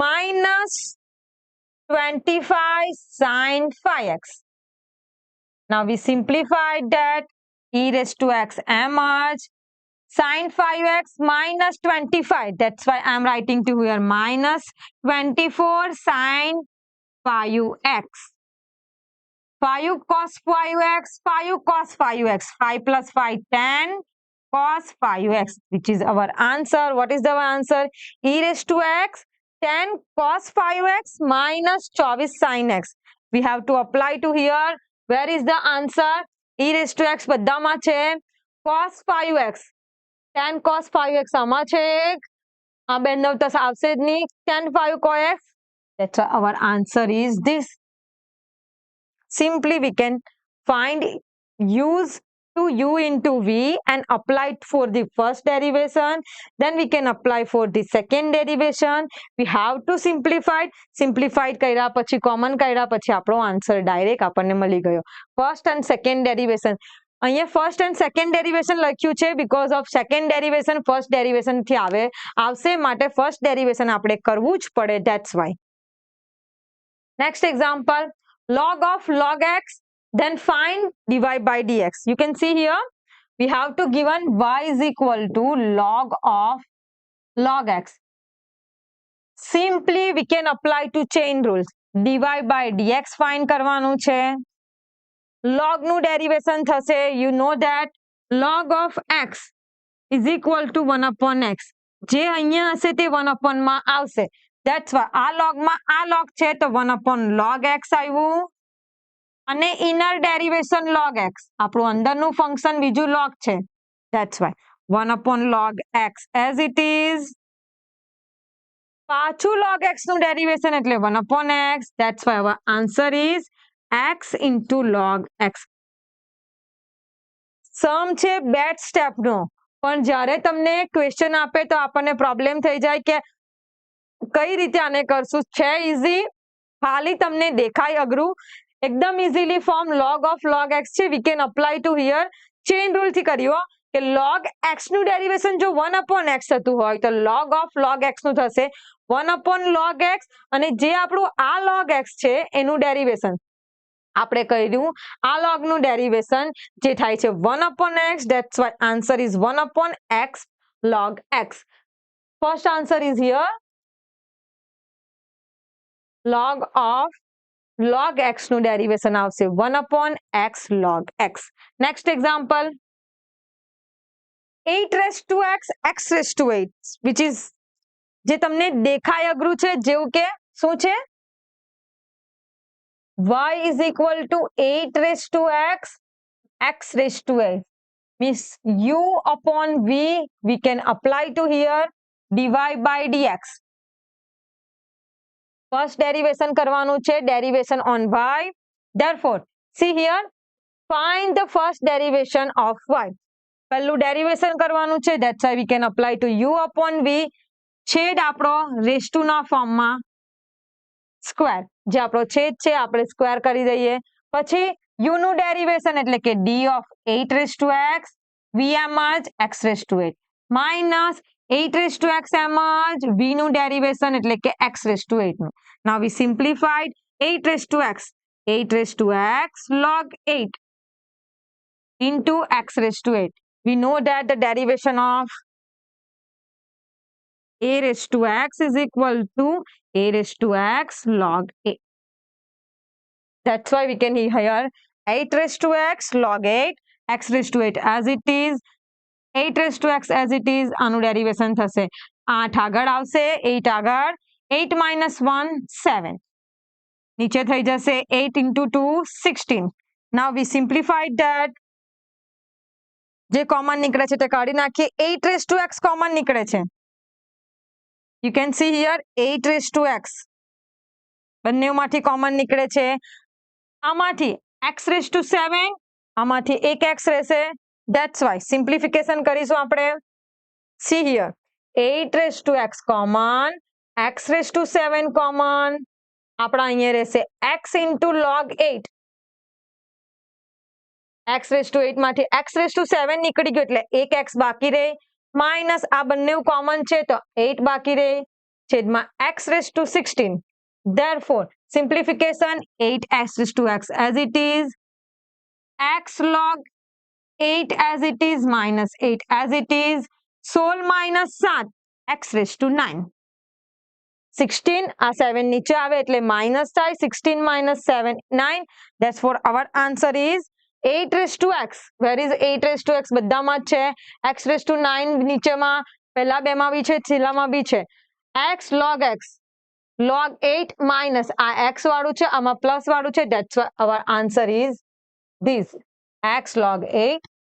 minus 25 sin 5x. Now we simplified that. E raised to x much sin 5x minus 25. That's why I'm writing to here minus 24 sin 5x. 5 cos 5x, 5 cos 5x, 5 plus 5, 10 cos 5x, which is our answer. What is the answer? E raised to x, 10 cos 5x minus 24 sin x. We have to apply to here. Where is the answer? E raised to x બધામાં છે cos 5x. 10 cos 5x આમાં છે. આ બેનનો તો આવશે જ નહીં. 10 5 cos x. That's why our answer is this. Simply we can find use to u into v and apply it for the first derivation. Then we can apply for the second derivation. We have to simplify. Simplified કર્યા પછી common કર્યા પછી આપણો answer direct આપણને મળી ગયો. First and second derivation. અહીંયા first and second derivation લખ્યું છે because of second derivation first derivation થી આવશે માટે first derivation આપણે કરવું જ પડે. That's why. Next example. Log of log x, then find dy by dx. You can see here, we have to given y is equal to log of log x. Simply we can apply to chain rules. dy by dx find કરવાનું છે. log નું derivation થશે. You know that log of x is equal to 1 upon x. જે અહીંયા હશે તે 1 upon માં આવશે. That's why આ log માં આ log છે તો 1 upon log x આવ્યું અને inner derivation log x. આપણું અંદરનું ફંક્શન બીજું log છે. That's why 1 upon log x as it is. પાછું log x નું derivation એટલે 1 upon x. That's why our answer is x into log x. સમ છે બેટ સ્ટેપનો પણ જ્યારે તમને ક્વેશ્ચન આપે તો આપણને પ્રોબ્લેમ થઈ જાય કે કઈ રીતે આને કરશું. છે ઈઝી, ખાલી તમને દેખાય અઘરું. એકદમ easily form log of log x છે. We can apply to here. Chain rule થી કર્યો કે log x નું ડેરિવેશન જો 1 upon x થતું હોય તો log of log x નું થશે 1 upon log x અને જે આપણું આ log x છે એનું ડેરિવેશન આપણે કર્યું આ log નું ડેરિવેશન જે થાય છે 1 upon x. That's why answer is 1 upon x log x. First answer is here. Log of log x નું ડેરિવેશન આવશે 1 upon x log x. Next example. 8 raised to x, x raised to 8, which is જે તમને દેખાય અઘરું છે જેવું કે શું છે y is equal to 8 raised to x, x raised to 8. Means u upon v we can apply to here dy by dx. First derivation કરવાનું છે, derivation on y. Therefore, see here, find the first derivation of y. પહેલું derivation કરવાનું છે. That's why we can apply to u upon v. છેદ આપણો raised to ના ફોર્મમાં સ્ક્વેર. જે આપણો છેદ છે આપણે સ્ક્વેર કરી દઈએ. પછી u નું ડેરિવેશન એટલે કે d of 8 raised to x vm જ x raised to 8 minus 8 raised to x m જ v નું ડેરિવેશન એટલે કે x raised to 8 નું. Now we simplified 8 raised to x. 8 raised to x log 8 into x raised to 8. We know that the derivation of a raised to x is equal to a raised to x log 8. That's why we can here 8 raised to x log 8, x raised to 8 as it is, 8 raised to x as it is. આનું ડેરિવેશન થશે 8 આગળ આવશે, 8 આગળ, 8 minus 1 7. નીચે થઈ જશે 8 into 2 16. Now we simplified that. જે કોમન નીકળે છે તે કાઢી નાખીએ. 8 raised to x કોમન નીકળે છે. You can see here 8 raised to x. બંનેમાંથી કોમન નીકળે છે. આમાંથી x raised to 7, આમાંથી એક x રહેશે. That's why simplification કરીશું આપણે. See here 8 raised to x common, x raised to 7 common. આપણા અહીંયા રહેશે x into log 8. x raise to 8 માંથી x રેઝ ટુ 7 નીકળી ગયો એટલે એક x બાકી રહે માઇનસ આ બંને કોમન છે તો 8 બાકી રહે છેદમાં x raise to 16. Therefore, simplification 8x raised to x as it is, x log 8 as it is minus 8 as it is, 16 minus 7 x raised to 9. 16 આ 7 નીચે આવે એટલે માઇનસ થાય 16 minus 7 9. Therefore, our answer is 8 raised to x. Where is 8 raised to x? બધામાં જ છે. x raised to 9 નીચેમાં પહેલા બેમાં બી છે છેલ્લામાં બી છે. x log x log 8 minus આ x વાળું છે આમાં પ્લસ વાળું છે. That's why our answer is this, x log 8.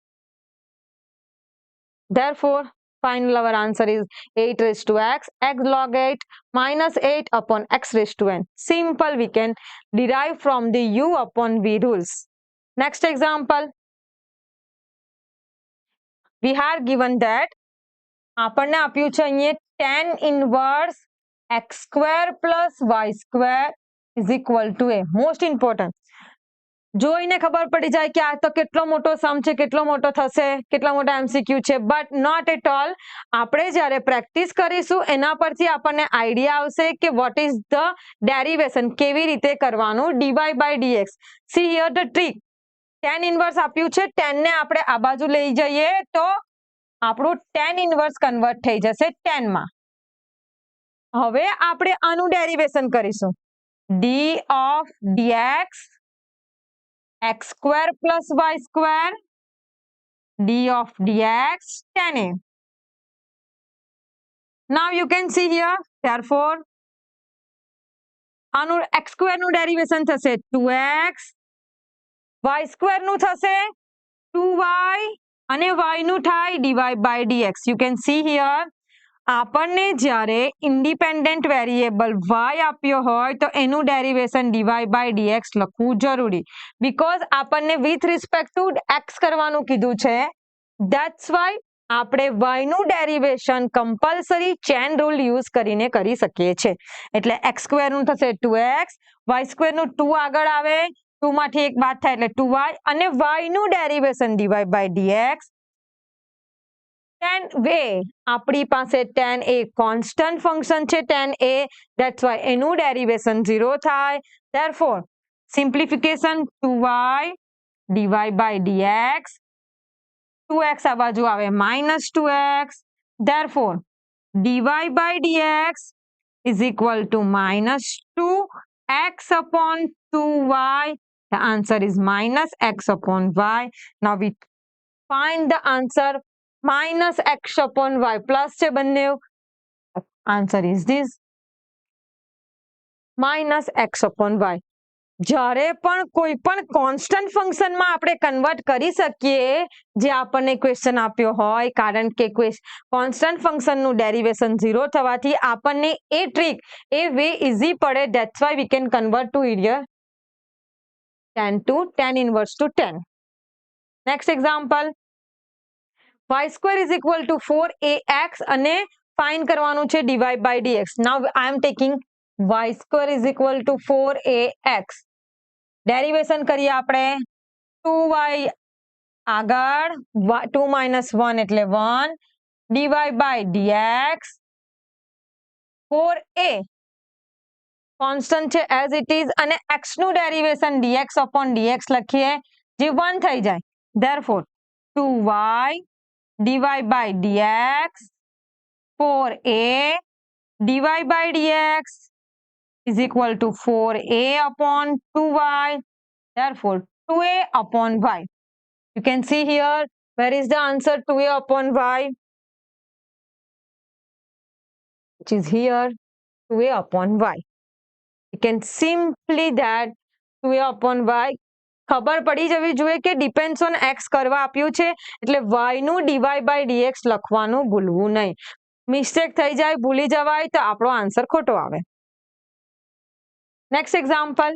Therefore, final our answer is 8 raised to x log 8 minus 8 upon x raised to n. Simple, we can derive from the u upon v rules. Next example, we are given that આપણને આપ્યું છે અહીંયા tan inverse x square plus y square is equal to a. Most important, જોઈને ખબર પડી જાય કે આ તો કેટલો મોટો સમ છે, કેટલો મોટો થશે, કેટલા મોટા MCQ છે, બટ નોટ એટ ઓલ. આપણે જ્યારે પ્રેક્ટિસ કરીશું એના પરથી આપણને આઈડિયા આવશે કે વોટ ઇઝ ધ ડેરિવેશન, કેવી રીતે કરવાનું dy by dx. C here the trick. tan inverse આપ્યું છે, tan ને આપણે આ બાજુ લઈ જઈએ તો આપણું tan ઇન્વર્સ કન્વર્ટ થઈ જશે tan માં. હવે આપણે આનું ડેરિવેશન કરીશું. d of dx x square plus y square d of dx tan a. Now you can see here, therefore આનું x square નું ડેરિવેશન થશે 2x, y square નું થશે 2y અને y નું થાય dy by dx. You can see here, આપણને જ્યારે ઇન્ડિપેન્ડન્ટ વેરિયેબલ y આપ્યો હોય તો એનું ડેરિવેશન dy by dx લખવું જરૂરી, બીકોઝ આપણને વિથ રિસ્પેક્ટ ટુ x કરવાનું કીધું છે. ધેટ્સ વાય આપણે y નું derivation compulsory chain rule use કરીને કરી શકીએ છીએ. એટલે x સ્ક્વેર નું થશે 2x, y સ્ક્વેર નું 2 આગળ આવે, 2 માંથી એક બાદ થાય એટલે 2y અને y નું derivation dy by dx. tan a આપણી પાસે tan a કોન્સ્ટન્ટ ફંક્શન છે tan a, that's why એનું ડેરિવેશન 0 થાય. therefore simplification 2y dy by dx, 2x આ બાજુ આવે minus 2x. therefore dy by dx is equal to minus 2x upon 2y. the answer is minus x upon y. now we find the answer minus x upon y plus છે બંને. answer is this, minus x upon y. જ્યારે પણ કોઈ પણ કોન્સ્ટન્ટ ફંક્શનમાં આપણે કન્વર્ટ કરી શકીએ જે આપણને ક્વેશ્ચન આપ્યો હોય, કારણ કે કોન્સ્ટન્ટ ફંક્શનનું ડેરિવેશન 0 થવાથી આપણને એ ટ્રીક એ વે ઇઝી પડે. That's why we can convert to here tan inverse to tan. next example, y square is equal to 4ax અને ફાઇન્ડ કરવાનું છે dy by dx. now I am taking y square is equal to 4ax. Derivation કરીએ આપણે 2y આગળ 2 minus 1 એટલે 1 dy by dx 4a constant છે as it is અને x નું ડેરિવેશન dx upon dx લખીએ જે 1 થઈ જાય. therefore 2y dy by dx 4a dy by dx is equal to 4a upon 2y. therefore 2a upon y. you can see here, where is the answer 2a upon y, which is here 2a upon y. you can simply that 2a upon y. ખબર પડી જવી જોઈએ કે ડિપેન્ડ્સ ઓન x કરવા આપ્યું છે એટલે y નું dy by dx લખવાનું ભૂલવું નહીં. મિસ્ટેક થઈ જાય, ભૂલી જવાય તો આપણો આન્સર ખોટો આવે. Next example,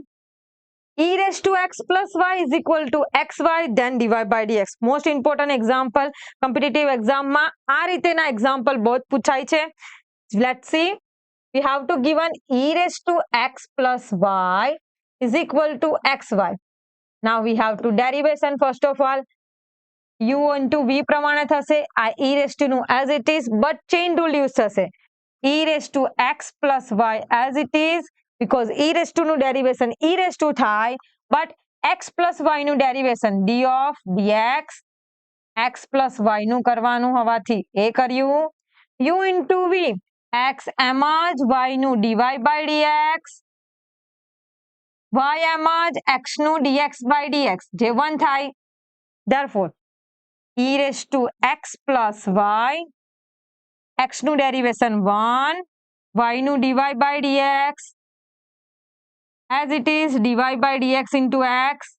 e raised to x plus y is equal to xy then dy by dx. Most important example competitive એક્ઝામમાં આ રીતેના એક્ઝામ્પલ બહુ પૂછાય છે. Let's see, we have to given e raised to x plus y is equal to xy. Now we have to derivation first of all. U into V પ્રમાણે થશે. આ e raised to નું as it is, but chain rule use થશે. E raised to x plus y as it is, because e raised to નું derivation e raised to થાય, but x plus y નું derivation d of dx, x plus y નું કરવાનું હોવાથી એ કર્યું. U into V, x એમ જ y નું dy by dx, y એમ જ x નું dx by dx જે 1 થાય. Therefore, e raised to x plus y, x નું derivation 1, y નું dy by dx, as it is dy by dx into x,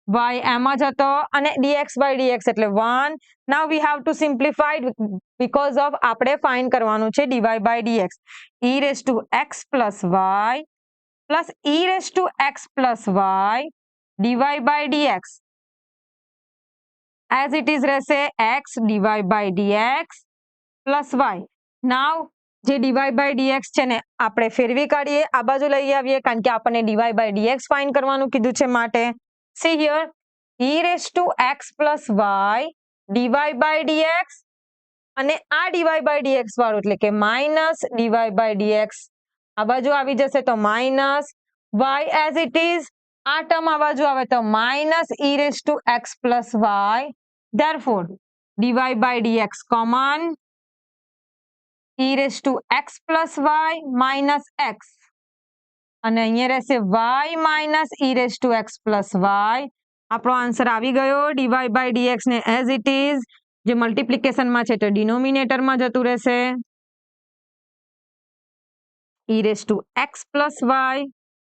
y એમ જ હતો અને dx by dx એટલે 1. Now we have to simplify because of આપણે find કરવાનું છે dy by dx. e raised to x plus y plus e raised to x plus y dy by dx, as it is રહેશે x dy by dx plus y. Now જે dy by dx છે ને આપણે ફેરવી કાઢીએ, આ બાજુ લઈ આવીએ કારણ કે આપણને dy by dx ફાઇન્ડ કરવાનું કીધું છે માટે. See here, e raised to x plus y dy by dx અને આ dy by dx વાળું એટલે કે માઇનસ dy by dx આ બાજુ આવી જશે તો minus y as it is, આ ટર્મ આ બાજુ આવે તો minus e raised to x plus y. Therefore, dy by dx common, e raised to x plus y minus x અને અહીંયા રહેશે y minus e raised to x plus y. આપણો આન્સર આવી ગયો. dy by dx ને as it is, જે મલ્ટિપ્લિકેશનમાં છે તો ડિનોમિનેટરમાં જતું રહેશે. e raised to x plus y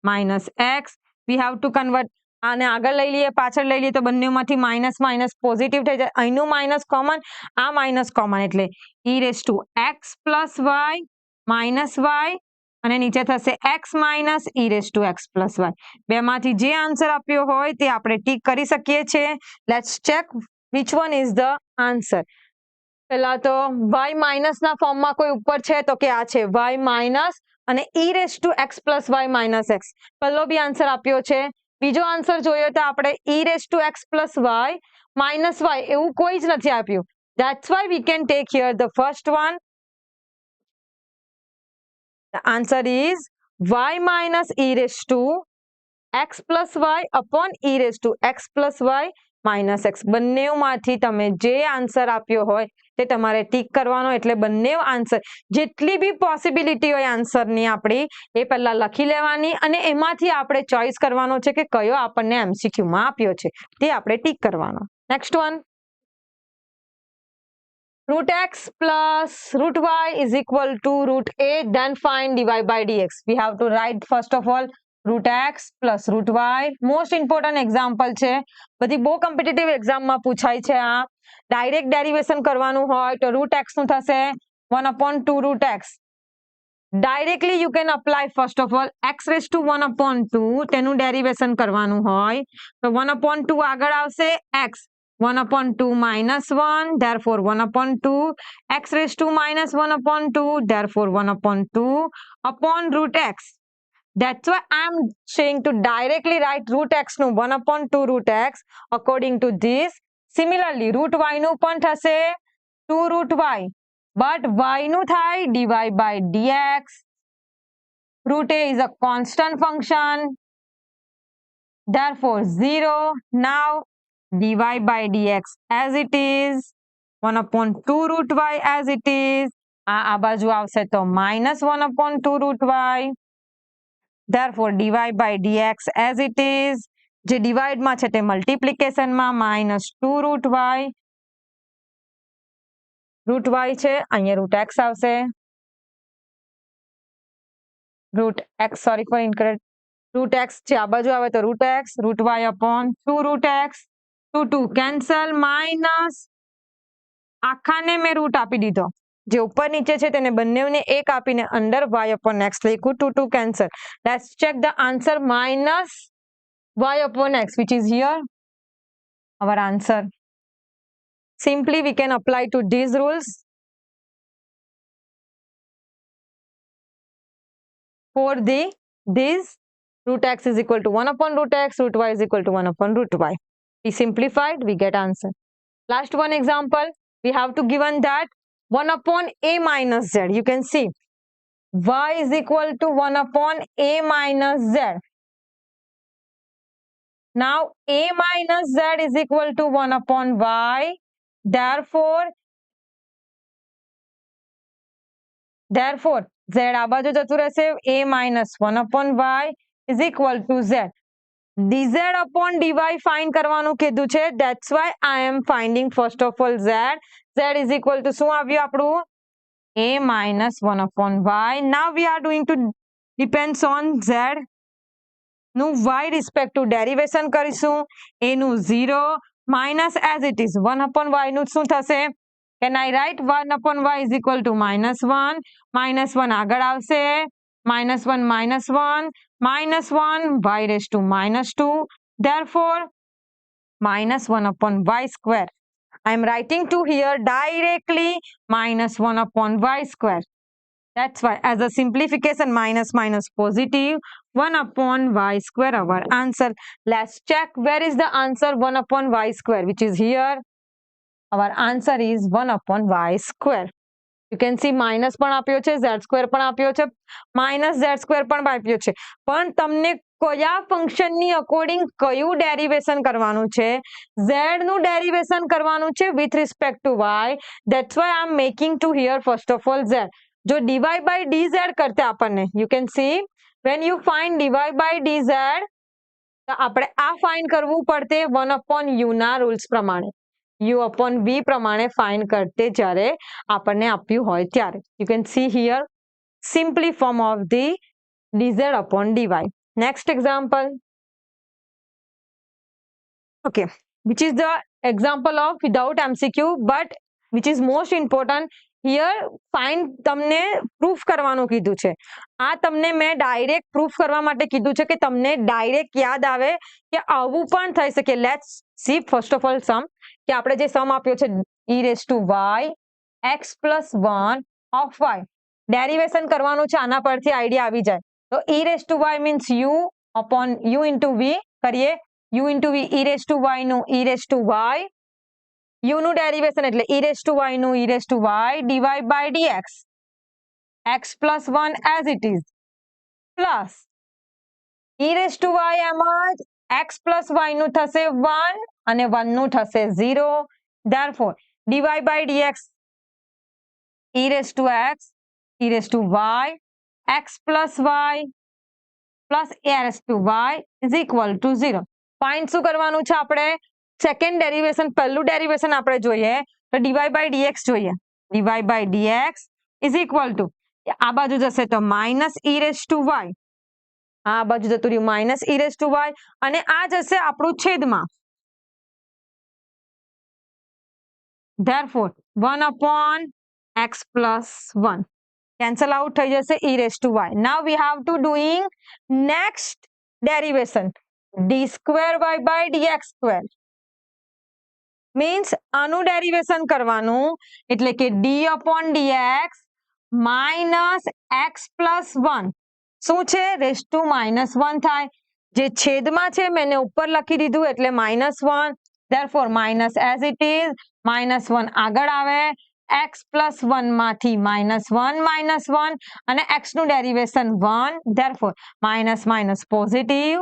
minus x. We have to convert. આને આગળ લઈ લઈએ, પાછળ લઈ લઈએ તો બંનેમાંથી માઇનસ માઇનસ પોઝિટિવ થઈ જાય. અહીંનું માઇનસ કોમન, આ માઇનસ કોમન એટલે e raised to x plus y minus y અને નીચે થશે x minus e raised to x plus y. બેમાંથી જે આન્સર આપ્યો હોય તે આપણે ટીક કરી શકીએ છીએ. Let's check which one is the answer. પહેલા તો y માઇનસના ફોર્મમાં કોઈ ઉપર છે તો કે આ છે y માઇનસ અને e raised to x plus y minus x. પહેલો બી આન્સર આપ્યો છે. બીજો આન્સર જોયો તો આપણે e raised to x plus y minus y એવું કોઈ જ નથી આપ્યું. That's why we can take here the first one. The answer is y minus e raised to x plus y upon e raised to x plus y minus x. બંનેમાંથી તમે જે આન્સર આપ્યો હોય તે તમારે ટીક કરવાનો. એટલે બંને આન્સર જેટલી બી પોસિબિલિટી હોય આન્સરની આપણી એ પહેલા લખી લેવાની અને એમાંથી આપણે ચોઈસ કરવાનો છે કે કયો આપણને એમસીક્યુમાં આપ્યો છે તે આપણે ટીક કરવાનો. Next one, root x plus root y is equal to root a, then find dy by dx. We have to write first of all root x plus root y. Most important example છે, બધી બહુ કોમ્પિટિટિવ એક્ઝામમાં પૂછાય છે. આ ડાયરેક્ટ ડેરિવેશન કરવાનું હોય તો root x નું થશે 1/2 root x. Directly you can apply first of all x raised to 1/2 તેનું ડેરિવેશન કરવાનું હોય તો 1/2 આગળ આવશે x 1/2 minus 1, therefore 1/2, x raised to minus 1/2, therefore 1/2 upon root x. That's why I'm saying to directly write root x નું 1/2 root x according to this. Similarly, root y નું પણ થશે 2 root y, but y નું થાય dy by dx. Root a is a constant function, therefore 0. Now dy by dx as it is, 1/2 root y as it is. આ બાજુ આવશે તો minus 1/2 root y. Therefore dy by dx as it is, જે ડિવાઇડમાં છે તે મલ્ટિપ્લિકેશનમાં minus 2 root y. root y છે અહીંયા root x આવશે. root x, sorry for incorrect. root x છે આ બાજુ આવે તો root x, root y upon 2 root x. 2 2 cancel, minus આખાને મેં રૂટ આપી દીધો, જે ઉપર નીચે છે તેને બંનેને એક આપીને અંડર y upon x લખ્યું. 2 2 cancel. Let's check the answer minus y upon x, which is here our answer. Simply we can apply to these rules. For this root x is equal to 1 upon root x, root y is equal to 1 upon root y. We simplified, we get answer. Last one example, we have to given that 1 upon a minus z. You can see y is equal to 1 upon a minus z. Now a minus z is equal to 1 upon y. Therefore z આ બાજુ જતું રહેશે, a minus 1 upon y is equal to z. dz upon dy find કરવાનું કીધું છે. That's why I am finding first of all z. z is equal to શું આવ્યું આપણું? a minus 1 upon y. Now we are doing to depends on z નું y respect to derivation કરીશું. a નું 0 minus as it is 1 upon y નું શું થશે? Can I write 1 upon y is equal to minus 1? Minus 1 આગળ આવશે. Minus 1 minus 1. Minus 1 y raised to minus 2. Therefore, minus 1 upon y square. I am writing to here directly minus 1 upon y square. That's why as a simplification minus minus positive 1 upon y square our answer. Let's check where is the answer 1 upon y square, which is here. Our answer is 1 upon y square. You can see minus પણ આપ્યો છે, z square પણ આપ્યો છે, minus z square પણ આપ્યો છે. પણ તમને કયા ફંક્શનની અકોર્ડિંગ કયું ડેરિવેશન કરવાનું છે? z નું ડેરિવેશન કરવાનું છે with respect to y. That's why I'm making to here first of all z. જો dy by dz કરતે આપણને you can see when you find dy by dz તો આપણે આ find કરવું પડતે 1 upon u ના રૂલ્સ પ્રમાણે. u upon v પ્રમાણે find કરતે જ્યારે આપણને આપ્યું હોય ત્યારે. You can see here simply form of the dz upon dy. Next example. Okay, which is the example of without MCQ, but which is most important. Here find તમને પ્રૂફ કરવાનું કીધું છે. આ તમને મેં ડાયરેક્ટ પ્રૂફ કરવા માટે કીધું છે કે તમને ડાયરેક્ટ યાદ આવે કે આવું પણ થઈ શકે. Let's see first of all some કે આપણે જે સમ આપ્યો છે e raised to y x plus 1 of y. Derivation કરવાનું છે, આના પરથી આઈડિયા આવી જાય. તો e raised to y means u upon u into v કરીએ. u into v e raised to y નું e raised to y. u નું ડેરિવેશન એટલે e raised to y નું e raised to y dy by dx x plus 1 as it is plus e raised to y એમાં x plus y નું થશે 1 અને 1 નું થશે 0. Therefore dy by dx e raised to x e raised to y x plus y plus a raised to y is equal to 0. Find શું કરવાનું છે આપણે? સેકન્ડ ડેરિવેશન, પહેલું ડેરિવેશન આપણે જોઈએ તો dy by dx જોઈએ. dy by dx is equal to આ બાજુ જશે તો minus e raised to y. આ બાજુ જતું રહ્યું minus e raised to y અને આ જશે આપણું છેદમાં. Therefore 1 upon x plus 1 cancel out થઈ જશે e raised to y. Now we have to doing next derivation d square y by dx square means આનું ડેરિવેશન કરવાનું એટલે કે d upon dx minus x plus 1 શું છે? raised to minus 1 થાય. જે છેદમાં છે મેં એને ઉપર લખી દીધું એટલે -1. therefore minus as it is -1 આગળ આવે. x plus 1 માંથી -1 અને x નું derivation 1. therefore minus minus positive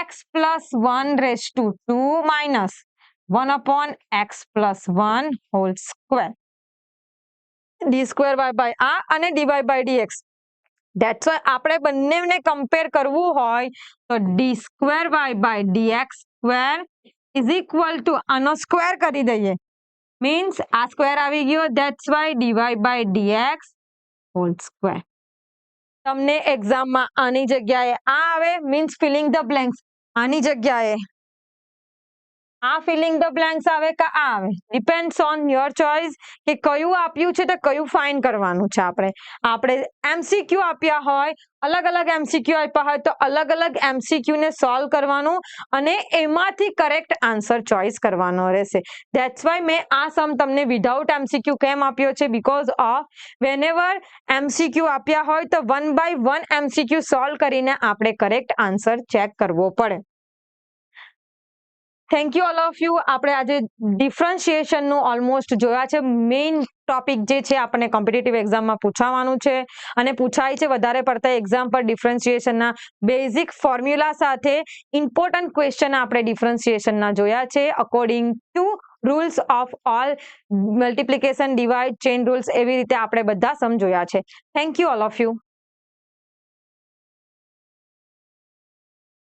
x plus 1 raised to 2 minus 1 upon x plus 1 whole square. d square y by આ અને dy by dx. That's why આપણે બંનેને કમ્પેર કરવું હોય તો d square y by dx square is equal to આનો સ્ક્વેર કરી દઈએ. મીન્સ આ સ્ક્વેર આવી ગયો. That's why dy by dx whole square. તમને એક્ઝામમાં આની જગ્યાએ આ આવે મીન્સ ફિલિંગ ધ બ્લેન્ક્સ. આની જગ્યાએ આ ફિલિંગ ધ બ્લેન્ક્સ આવે કે આ આવે, ડિપેન્ડ્સ ઓન યોર ચોઇસ કે કયું આપ્યું છે તો કયું ફાઇન કરવાનું છે. આપણે એમસીક્યુ આપ્યા હોય, અલગ અલગ એમસીક્યુ આપ્યા હોય તો અલગ અલગ એમસીક્યુ ને સોલ્વ કરવાનું અને એમાંથી કરેક્ટ આન્સર ચોઇસ કરવાનો રહેશે. ધેટ્સ વાય મેં આ સમ તમને વિધાઉટ એમસીક્યુ કેમ આપ્યો છે, બીકોઝ ઓફ વેનેવર એમસીક્યુ આપ્યા હોય તો 1 by 1 એમસીક્યુ સોલ્વ કરીને આપણે કરેક્ટ આન્સર ચેક કરવો પડે. Thank you all of you. આપણે આજે ડિફરન્શિએશનનું ઓલમોસ્ટ જોયા છે. મેઇન ટોપિક જે છે આપણને કોમ્પિટિટિવ એક્ઝામમાં પૂછાવાનું છે અને પૂછાય છે વધારે પડતા એક્ઝામ પર ડિફરન્શિએશનના બેઝિક ફોર્મ્યુલા સાથે ઇમ્પોર્ટન્ટ ક્વેશ્ચન આપણે ડિફરન્શિએશનના જોયા છે according to rules of all multiplication, divide, chain rules, એવી રીતે આપણે બધા સમ જોયા છે. Thank you all of you.